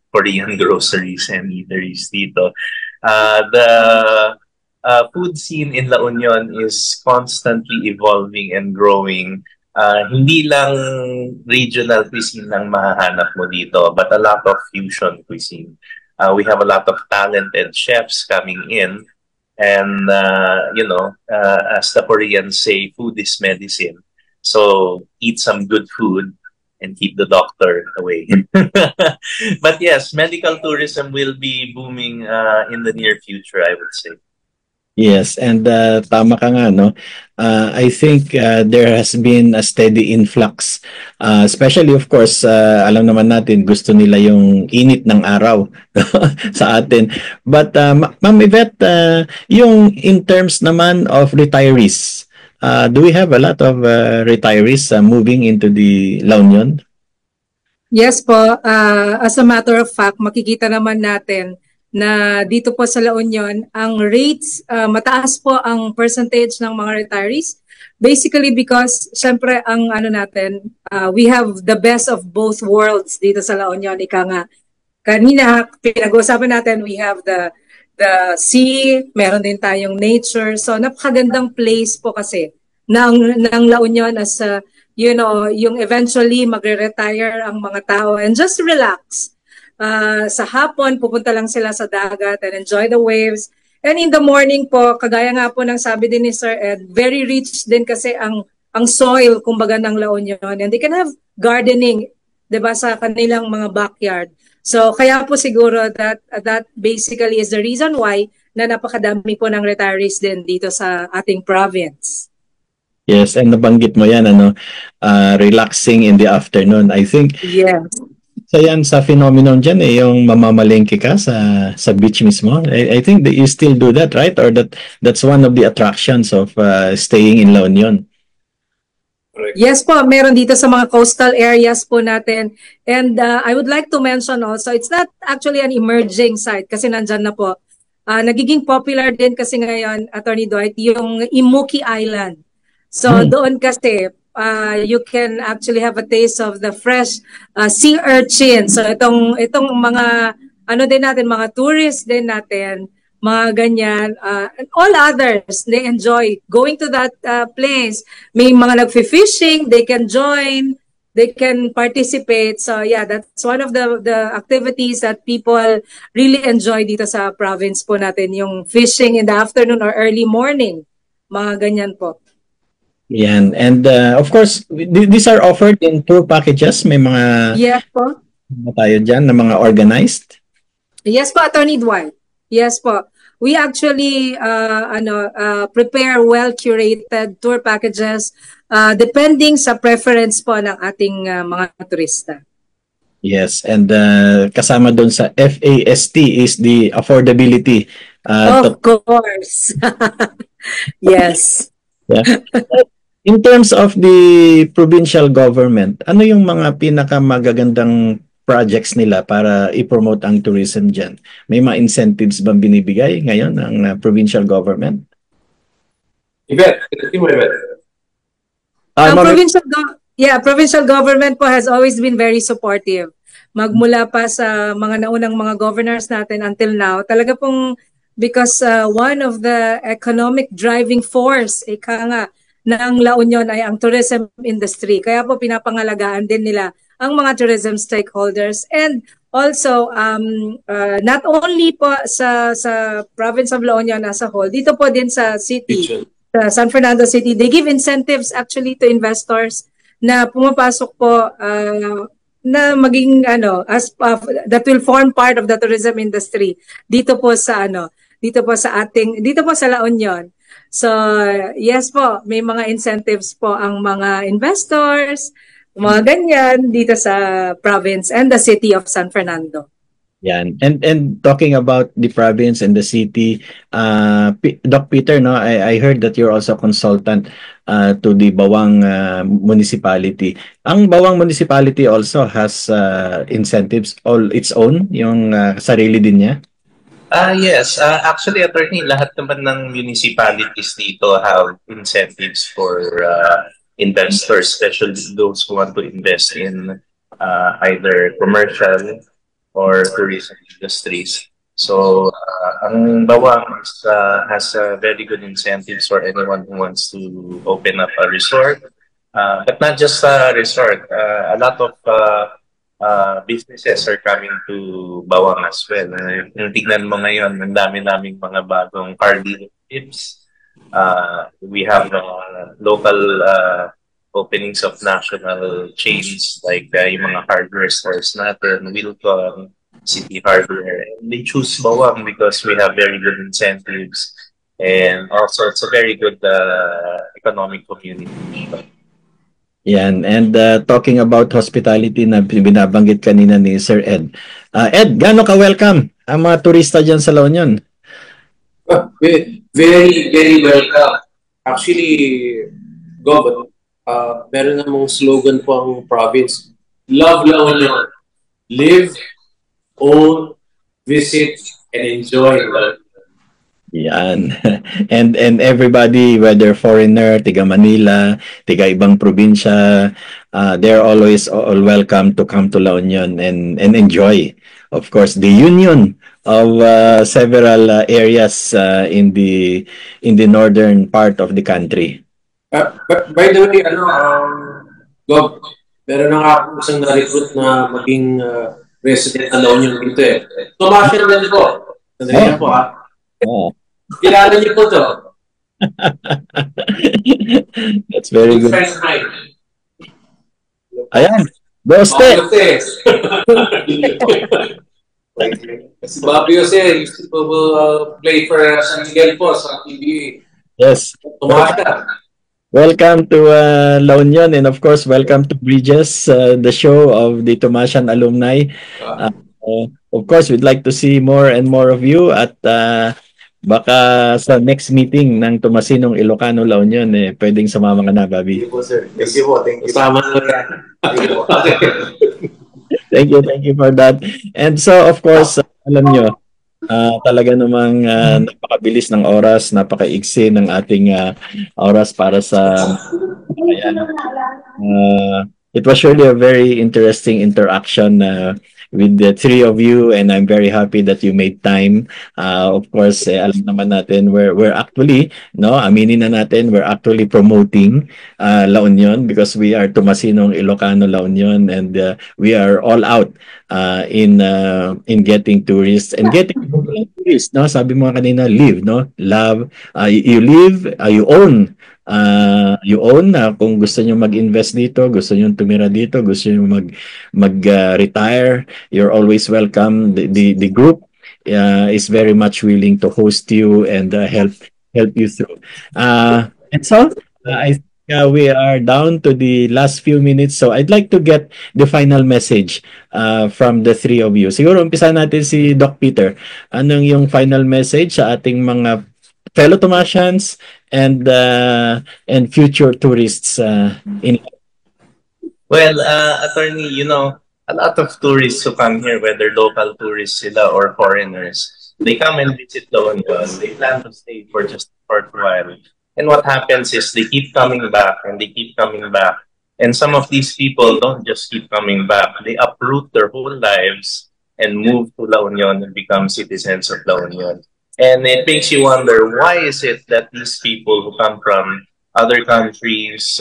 Korean groceries and eateries dito. The food scene in La Union is constantly evolving and growing. Hindi lang regional cuisine lang mahahanap mo dito, but a lot of fusion cuisine. We have a lot of talented chefs coming in. And, as the Koreans say, food is medicine. So eat some good food and keep the doctor away. But yes, medical tourism will be booming in the near future, I would say. Yes, and tama ka nga, no? I think there has been a steady influx, especially of course, alam naman natin gusto nila yung init ng araw sa atin. But Ma'am Yvette, yung in terms naman of retirees, do we have a lot of retirees moving into the La Union? Yes po. As a matter of fact, makikita naman natin na dito po sa La Union, ang rates, mataas po ang percentage ng mga retirees. Basically because, syempre, ang ano natin, we have the best of both worlds dito sa La Union. Ika nga, kanina, pinag-uusapan natin, we have the sea, meron din tayong nature. So, napakagandang place po kasi ng La Union as, yung eventually magre-retire ang mga tao and just relax. Sa hapon, pupunta lang sila sa dagat and enjoy the waves. And in the morning po, kagaya nga po ng sabi din ni Sir Ed, very rich din kasi ang soil, kumbaga ng La Union. And they can have gardening, diba, sa kanilang mga backyard. So, kaya po siguro that basically is the reason why na napakadami po ng retirees din dito sa ating province. Yes, and nabanggit mo yan, relaxing in the afternoon. I think, yes. So yan sa phenomenon dyan yung mamamalengke ka sa beach mismo. I think that you still do that, right? Or that's one of the attractions of staying in La Union. Yes po, meron dito sa mga coastal areas po natin. And I would like to mention also, it's not actually an emerging site kasi nandyan na po. Nagiging popular din kasi ngayon, Attorney Dwight, yung Imuki Island. So doon kasi, you can actually have a taste of the fresh sea urchin. So itong mga din natin, mga tourists din natin, mga ganyan, and all others, they enjoy going to that place. May mga nagfi-fishing, they can join, they can participate. So yeah, that's one of the activities that people really enjoy dito sa province po natin, yung fishing in the afternoon or early morning. Mga ganyan po. Yan. And of course, these are offered in tour packages. May mga yes po. Tayo dyan na mga organized. Yes po, Attorney Dwight. Yes po. We actually prepare well-curated tour packages depending sa preference po ng ating mga turista. Yes, and kasama doon sa FAST is the affordability. Of course. Yes. Yeah. In terms of the provincial government, ano yung mga pinakamagagandang projects nila para i-promote ang tourism dyan? May mga incentives bang binibigay ngayon ng provincial government? Provincial government po has always been very supportive. Magmula pa sa mga naunang mga governors natin until now, talaga pong because one of the economic driving force, ng La Union ay ang tourism industry. Kaya po pinapangalagaan din nila ang mga tourism stakeholders, and also not only po sa province of La Union as a whole, dito po din sa city, sa San Fernando City, they give incentives actually to investors na pumapasok po na maging that will form part of the tourism industry dito po sa La Union. So yes po, may mga incentives po ang mga investors, mga ganyan dito sa province and the city of San Fernando. Yan. And talking about the province and the city, Doc Peter, no, I heard that you're also a consultant to the Bawang municipality. Ang Bawang municipality also has incentives all its own, yung sarili din niya? Yes. Actually, attorney, lahat naman ng municipalities dito have incentives for investors, especially those who want to invest in either commercial or tourism industries. So, ang Bawang has very good incentives for anyone who wants to open up a resort. But not just a resort. A lot of businesses are coming to Bawang as well. Kung tignan mo ngayon, ang dami-daming mga bagong car dealerships. We have local openings of national chains like yung mga hardware stores natin, Wilcon, City Hardware. And they choose Bawang because we have very good incentives and also it's a very good economic community. Yan. And talking about hospitality na binabanggit kanina ni Sir Ed. Ed, gaano ka-welcome ang mga turista dyan sa La Union? Very, very welcome. Actually, Gov, meron namang slogan po ang province. Love La Union. Live, own, visit, and enjoy La Union. Yan. And everybody, whether foreigner, tiga Manila, tiga ibang probinsya, they're always all welcome to come to La Union and enjoy, of course, the union of several areas in the northern part of the country. But by the way, Gov, meron na nga ako isang na-recruit na maging resident na La Union dito eh. Tumasyon din po. Sandali po ha. Oh. Kilala niyo po to. That's very good. Ayan. Boste! Si Bobby Jose used to play for San Miguel po sa PBA. Yes. Welcome to La Union, and of course, welcome to Bridges, the show of the Tomasian alumni. Of course, we'd like to see more and more of you at baka sa next meeting ng Tomasinong Ilocano La Union, pwedeng sumama ka na, Bobby. Thank you po, sir. Thank you po. Thank you. Sama na. Thank you for that. And so, of course, alam nyo, talaga namang napakabilis ng oras, napakaigsi ng ating oras para sa ayan. It was surely a very interesting interaction with the three of you, and I'm very happy that you made time. Of course, alam naman natin we're actually, no, aminin na natin, we're actually promoting La Union because we are Tomasinong Ilocano La Union, and we are all out in getting tourists and getting tourists, no? Sabi mo kanina, live, no? Love, you live, you own. Kung gusto nyo mag-invest dito, gusto nyo tumira dito, gusto nyo mag-retire, you're always welcome. The group is very much willing to host you and help you through. And so I think we are down to the last few minutes, so I'd like to get the final message from the three of you. Siguro umpisa natin si Doc Peter. Anong yung final message sa ating mga fellow Tomasians and future tourists in? Well, attorney, you know, a lot of tourists who come here, whether local tourists sila or foreigners, they come and visit La Union. They plan to stay for just a short while. And what happens is they keep coming back and they keep coming back. And some of these people don't just keep coming back. They uproot their whole lives and move to La Union and become citizens of La Union. And it makes you wonder, why is it that these people who come from other countries,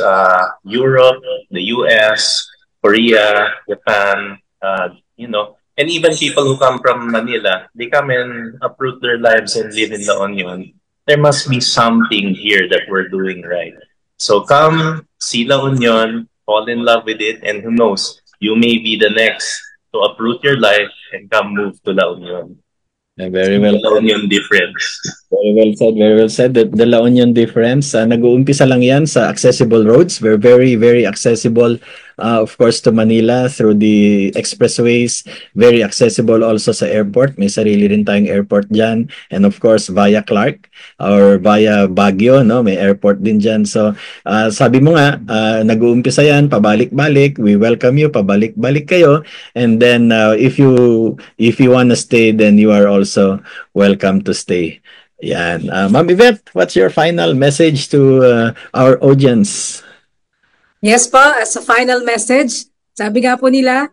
Europe, the US, Korea, Japan, you know, and even people who come from Manila, they come and uproot their lives and live in La Union. There must be something here that we're doing right. So come, see La Union, fall in love with it, and who knows, you may be the next to uproot your life and come move to La Union. Very well. La Union difference. Very well said, very well said. The La Union difference, nag-uumpisa lang yan sa accessible roads. We're very, very accessible, of course, to Manila through the expressways. Very accessible also sa airport. May sarili rin tayong airport dyan. And of course, via Clark or via Baguio, no? May airport din dyan. So, sabi mo nga, nag-uumpisa yan, pabalik-balik. We welcome you, pabalik-balik kayo. And then, if you wanna stay, then you are also welcome to stay. Yan. Ma'am Yvette, what's your final message to our audience? Yes po, as a final message, sabi nga po nila,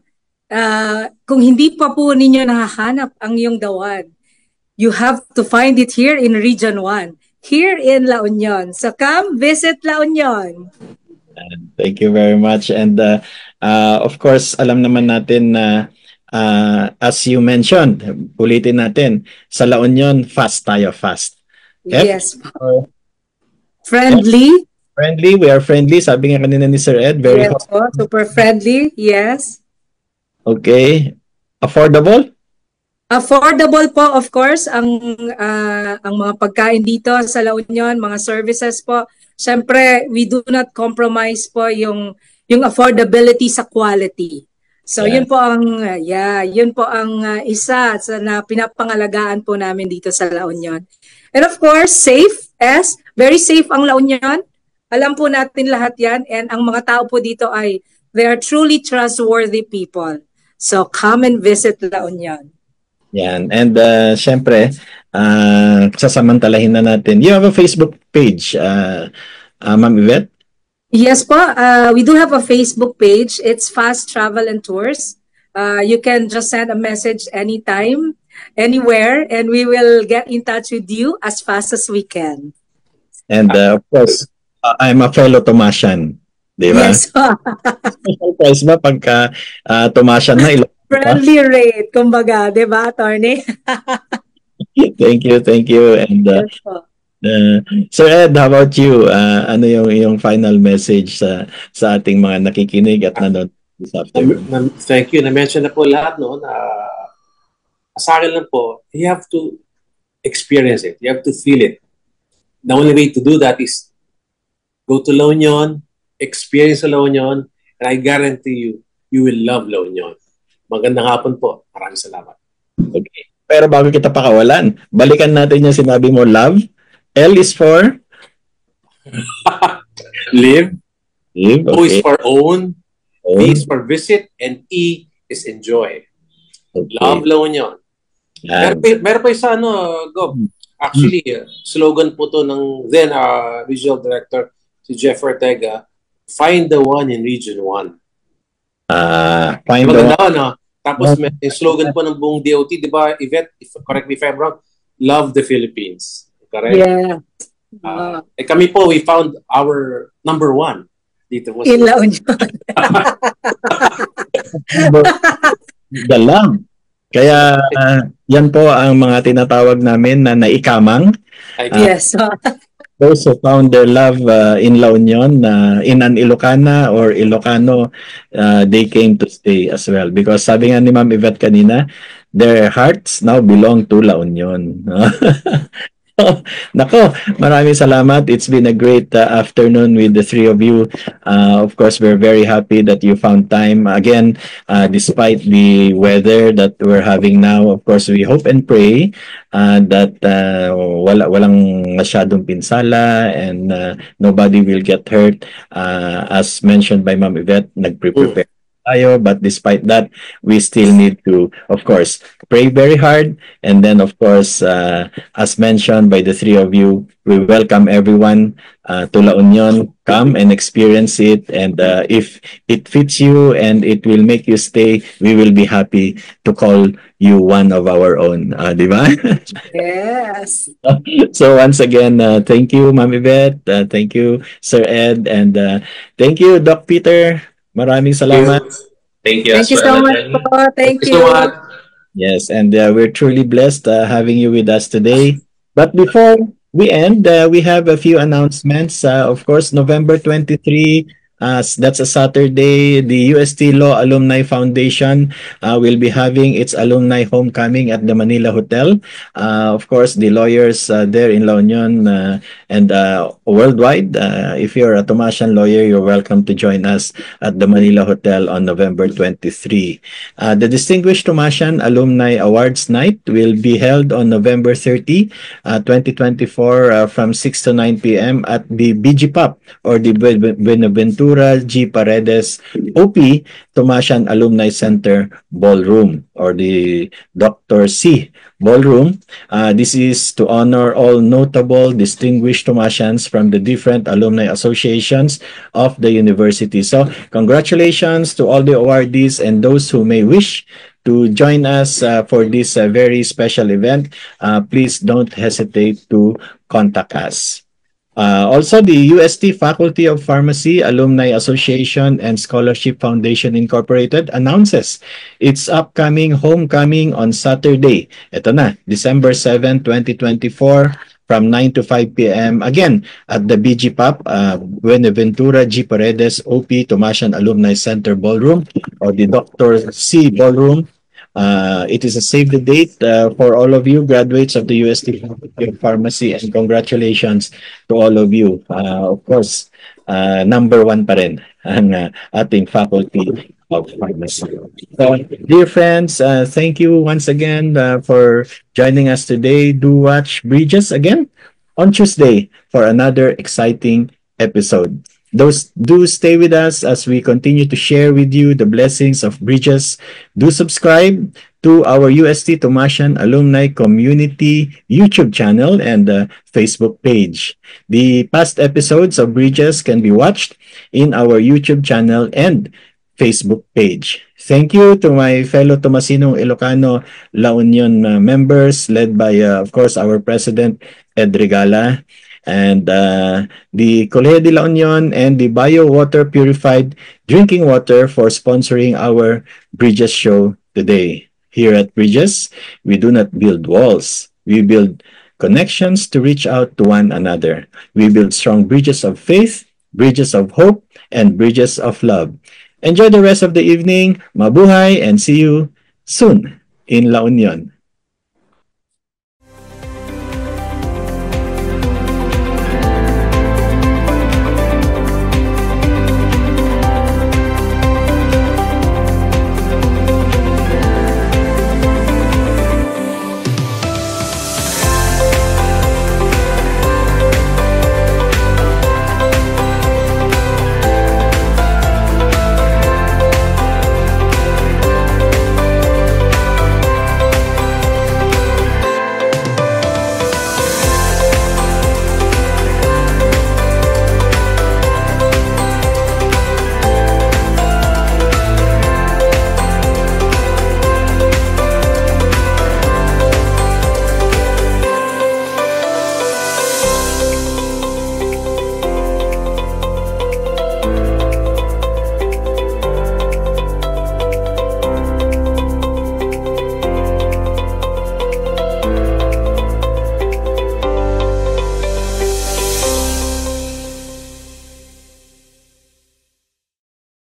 kung hindi pa po ninyo nahahanap ang iyong dawan, you have to find it here in Region 1, here in La Union. So come visit La Union. Thank you very much. And of course, alam naman natin na as you mentioned, ulitin natin, sa La Union, fast tayo, fast. Okay? Yes. Friendly. Friendly, we are friendly. Sabi nga kanina ni Sir Ed, very yes, po, super friendly, yes. Okay. Affordable? Affordable po, of course, ang mga pagkain dito sa La Union, mga services po. Siyempre, we do not compromise po yung affordability sa quality. So yun po ang isa sa na pinapangalagaan po namin dito sa La Union. And of course, very safe ang La Union. Alam po natin lahat 'yan, and ang mga tao po dito ay they are truly trustworthy people. So come and visit La Union. Yan. And syempre, sasamantalahin na natin. You have a Facebook page, Ma'am Yvette? Yes po, we do have a Facebook page. It's Fast Travel and Tours. You can just send a message anytime, anywhere, and we will get in touch with you as fast as we can. And of course, I'm a fellow Tomasian. Di ba? Yes po. Surprise ba pagka Tomasian na friendly rate, kumbaga, di ba, attorney? Thank you. And yes po. Sir Ed, how about you? Ano yung final message sa ating mga nakikinig at nanonood this afternoon? Thank you. Na-mention na po lahat, no? Sa akin lang po, you have to experience it. You have to feel it. The only way to do that is go to La Union, experience La Union, and I guarantee you, you will love La Union. Magandang hapon po. Maraming salamat. Okay. Pero bago kita pakawalan, balikan natin yung sinabi mo, love. L is for? Live. Okay. O is for own. V is for visit. And E is enjoy. Okay. Love La Union. Meron pa isa, Gob. Actually, slogan po to ng then regional director, si Jeff Ortega, find the one in Region 1. Find the one. Tapos may slogan po ng buong DOT, di ba, Yvette, correct me if I'm wrong, love the Philippines. Correct? Yeah. Kami po, we found our number 1 dito po. In La Union. Galang. Kaya yan po ang mga tinatawag namin na naikamang. Yes. Those who found their love in La Union, in an Ilocana or Ilocano, they came to stay as well. Because sabi nga ni Ma'am Yvette kanina, their hearts now belong to La Union. Nako, maraming salamat. It's been a great afternoon with the three of you. Of course, we're very happy that you found time. Again, despite the weather that we're having now, of course, we hope and pray that walang masyadong pinsala and nobody will get hurt. As mentioned by Ma'am Yvette, nagprepare tayo, but despite that, we still need to, of course, pray very hard. And then, of course, as mentioned by the three of you, we welcome everyone to La Union. Come and experience it. And if it fits you and it will make you stay, we will be happy to call you one of our own. Di ba? Yes. So once again, thank you, Ma'am Yvette. Thank you, Sir Ed. And thank you, Doc Peter. Maraming salamat. Thank you. Thank you so much po. Thank you. So much. Yes, and we're truly blessed having you with us today. But before we end, we have a few announcements. Of course, November 23, that's a Saturday, the UST Law Alumni Foundation will be having its alumni homecoming at the Manila Hotel. Of course, the lawyers there in La Union and worldwide, if you're a Tomasian lawyer, you're welcome to join us at the Manila Hotel on November 23. The Distinguished Tomasian Alumni Awards Night will be held on November 30, 2024 from 6 to 9 p.m. at the BG Pop or the Buenaventura G. Paredes OP Tomasian Alumni Center Ballroom or the Dr. C. Ballroom. This is to honor all notable, distinguished Tomasians from the different alumni associations of the university. So, congratulations to all the awardees and those who may wish to join us for this very special event. Please don't hesitate to contact us. Also, the UST Faculty of Pharmacy Alumni Association and Scholarship Foundation Incorporated announces its upcoming homecoming on Saturday. Ito na, December 7, 2024 from 9 to 5 p.m. Again, at the BG Pop, Buenaventura G. Paredes OP Tomasian Alumni Center Ballroom or the Dr. C. Ballroom. It is a save the date for all of you graduates of the UST Faculty of Pharmacy, and congratulations to all of you. Of course, number one pa rin ang ating Faculty of Pharmacy. So, dear friends, thank you once again for joining us today. Do watch Bridges again on Tuesday for another exciting episode. Do stay with us as we continue to share with you the blessings of Bridges. Do subscribe to our UST Tomasian Alumni Community YouTube channel and Facebook page. The past episodes of Bridges can be watched in our YouTube channel and Facebook page. Thank you to my fellow Tomasinong Ilocano La Union members led by, of course, our President Ed Regala, and the Colegio de La Union and the Bio Water Purified Drinking Water for sponsoring our Bridges show today. Here at Bridges, we do not build walls. We build connections to reach out to one another. We build strong bridges of faith, bridges of hope, and bridges of love. Enjoy the rest of the evening. Mabuhay and see you soon in La Union.